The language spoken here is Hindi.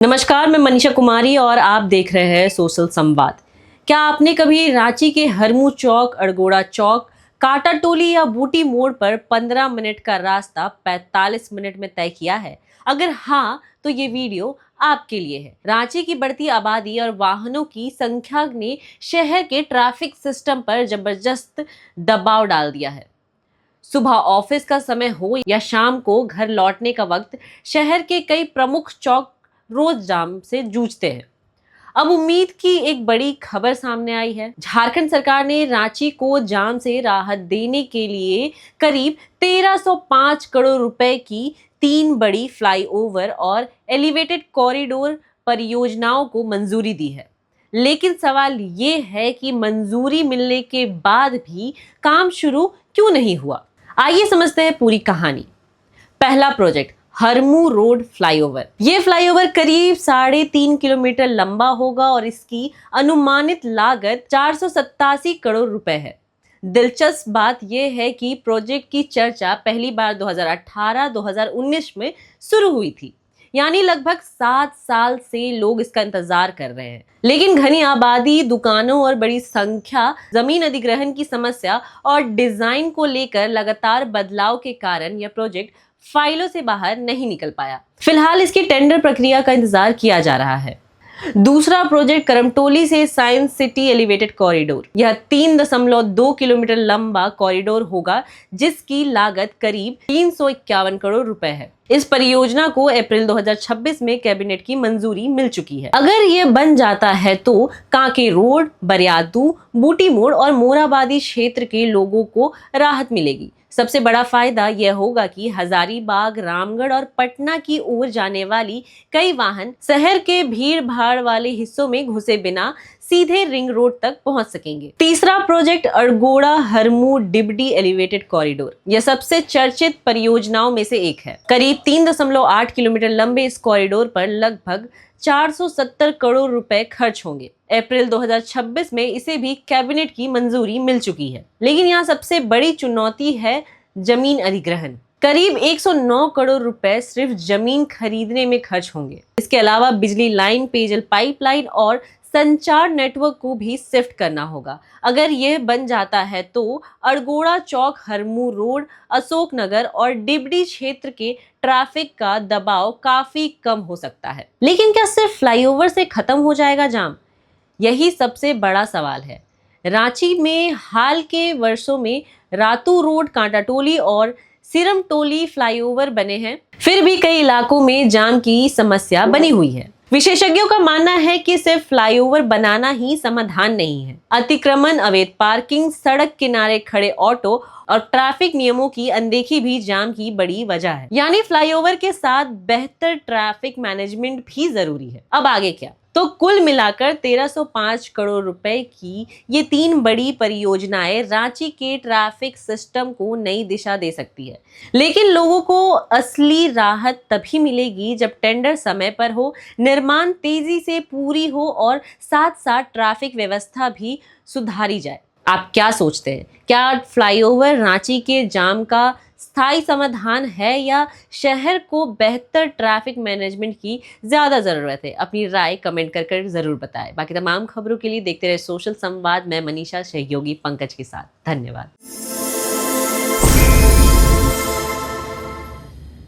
नमस्कार, मैं मनीषा कुमारी और आप देख रहे हैं सोशल संवाद। क्या आपने कभी रांची के हरमू चौक, अड़गोड़ा चौक, काटा टोली या बूटी मोड़ पर 15 मिनट का रास्ता 45 मिनट में तय किया है? अगर हाँ, तो ये वीडियो आपके लिए है। रांची की बढ़ती आबादी और वाहनों की संख्या ने शहर के ट्रैफिक सिस्टम पर जबरदस्त दबाव डाल दिया है। सुबह ऑफिस का समय हो या शाम को घर लौटने का वक्त, शहर के कई प्रमुख चौक रोज जाम से जूझते हैं। अब उम्मीद की एक बड़ी खबर सामने आई है। झारखंड सरकार ने रांची को जाम से राहत देने के लिए करीब 1305 करोड़ रुपए की 3 बड़ी फ्लाईओवर और एलिवेटेड कॉरिडोर परियोजनाओं को मंजूरी दी है। लेकिन सवाल ये है कि मंजूरी मिलने के बाद भी काम शुरू क्यों नहीं हुआ? आइए समझते हैं पूरी कहानी। पहला प्रोजेक्ट, हरमू रोड फ्लाईओवर। ये फ्लाईओवर करीब 3.5 किलोमीटर लंबा होगा और इसकी अनुमानित लागत 487 करोड़ रुपए है। दिलचस्प बात यह है कि प्रोजेक्ट की चर्चा पहली बार 2018-2019 में शुरू हुई थी, यानी लगभग 7 साल से लोग इसका इंतजार कर रहे हैं। लेकिन घनी आबादी, दुकानों और बड़ी संख्या, जमीन अधिग्रहण की समस्या और डिजाइन को लेकर लगातार बदलाव के कारण यह प्रोजेक्ट फाइलों से बाहर नहीं निकल पाया। फिलहाल इसकी टेंडर प्रक्रिया का इंतजार किया जा रहा है। दूसरा प्रोजेक्ट, करमटोली से साइंस सिटी एलिवेटेड कॉरिडोर। यह 3.2 किलोमीटर लंबा कॉरिडोर होगा जिसकी लागत करीब 351 करोड़ रुपए है। इस परियोजना को अप्रैल 2026 में कैबिनेट की मंजूरी मिल चुकी है। अगर ये बन जाता है तो कांके रोड, बरियातू, बूटी मोड़ और मोराबादी क्षेत्र के लोगों को राहत मिलेगी। सबसे बड़ा फायदा यह होगा कि हजारीबाग, रामगढ़ और पटना की ओर जाने वाली कई वाहन शहर के भीड़ भाड़ वाले हिस्सों में घुसे बिना सीधे रिंग रोड तक पहुंच सकेंगे। तीसरा प्रोजेक्ट, अड़गोड़ा हरमू डिबडी एलिवेटेड कॉरिडोर। यह सबसे चर्चित परियोजनाओं में से एक है। करीब 3.8 किलोमीटर लंबे इस कॉरिडोर पर लगभग 470 करोड़ रुपए खर्च होंगे। अप्रैल 2026 में इसे भी कैबिनेट की मंजूरी मिल चुकी है। लेकिन यहाँ सबसे बड़ी चुनौती है जमीन अधिग्रहण। करीब 109 करोड़ रुपए सिर्फ जमीन खरीदने में खर्च होंगे। इसके अलावा बिजली लाइन, पेयजल पाइपलाइन और संचार नेटवर्क को भी शिफ्ट करना होगा। अगर यह बन जाता है तो अड़गोड़ा चौक, हरमू रोड, अशोक नगर और डिबडी क्षेत्र के ट्रैफिक का दबाव काफी कम हो सकता है। लेकिन क्या सिर्फ फ्लाईओवर से खत्म हो जाएगा जाम? यही सबसे बड़ा सवाल है। रांची में हाल के वर्षों में रातू रोड, कांटा टोली और सिरम टोली फ्लाईओवर बने हैं, फिर भी कई इलाकों में जाम की समस्या बनी हुई है। विशेषज्ञों का मानना है कि सिर्फ फ्लाईओवर बनाना ही समाधान नहीं है। अतिक्रमण, अवैध पार्किंग, सड़क किनारे खड़े ऑटो और ट्रैफिक नियमों की अनदेखी भी जाम की बड़ी वजह है। यानी फ्लाईओवर के साथ बेहतर ट्रैफिक मैनेजमेंट भी जरूरी है। अब आगे क्या? तो कुल मिलाकर 1305 करोड़ रुपए की ये 3 बड़ी परियोजनाएं रांची के ट्रैफिक सिस्टम को नई दिशा दे सकती है। लेकिन लोगों को असली राहत तभी मिलेगी जब टेंडर समय पर हो, निर्माण तेजी से पूरी हो और साथ साथ ट्रैफिक व्यवस्था भी सुधारी जाए। आप क्या सोचते हैं? क्या फ्लाईओवर रांची के जाम का स्थायी समाधान है या शहर को बेहतर ट्रैफिक मैनेजमेंट की ज्यादा जरूरत है? अपनी राय कमेंट कर जरूर बताएं। बाकी तमाम खबरों के लिए देखते रहे सोशल संवाद। मैं मनीषा, सहयोगी पंकज के साथ। धन्यवाद।